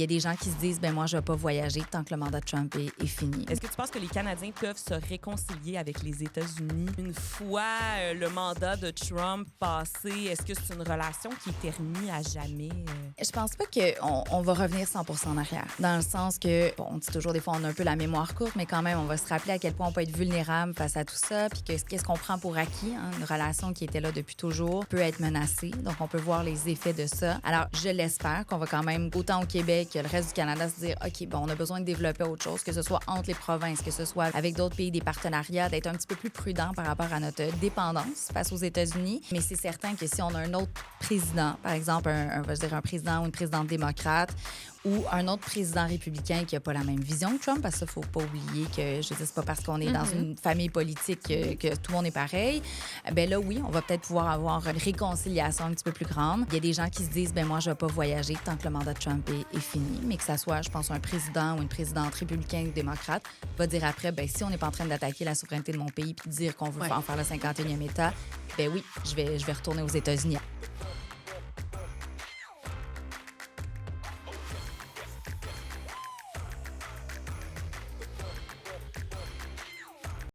y a des gens qui se disent, ben moi, je vais pas voyager tant que le mandat de Trump est fini. Est-ce que tu penses que les Canadiens peuvent se réconcilier avec les États-Unis une fois le mandat de Trump passé? Est-ce que c'est une relation qui est terminée à jamais? Je pense pas qu'on va revenir 100% en arrière. Dans le sens que, bon, on dit toujours des fois on a un peu la mémoire courte, mais quand même, on va se rappeler à quel point on peut être vulnérable face à tout ça, puis qu'est-ce qu'on prend pour acquis. Hein? Une relation qui était là depuis toujours peut être menacée, donc on peut voir les effets de ça. Alors, je l'espère qu'on va quand même, autant au Québec que le reste du Canada, se dire, OK, bon, on a besoin de développer autre chose, que ce soit entre les provinces, que ce soit avec d'autres pays, des partenariats, d'être un petit peu plus prudent par rapport à notre dépendance face aux États-Unis. Mais c'est certain que si on a un autre président, par exemple, un président ou une présidente démocrate, ou un autre président républicain qui n'a pas la même vision que Trump, parce qu'il ne faut pas oublier que, je sais, c'est pas parce qu'on est dans une famille politique que tout le monde est pareil. Ben là, oui, on va peut-être pouvoir avoir une réconciliation un petit peu plus grande. Il y a des gens qui se disent, ben moi, je ne vais pas voyager tant que le mandat de Trump est fini, mais que ça soit, je pense, un président ou une présidente républicaine ou démocrate va dire après, ben si on n'est pas en train d'attaquer la souveraineté de mon pays puis de dire qu'on veut en faire le 51e État, ben oui, je vais retourner aux États-Unis.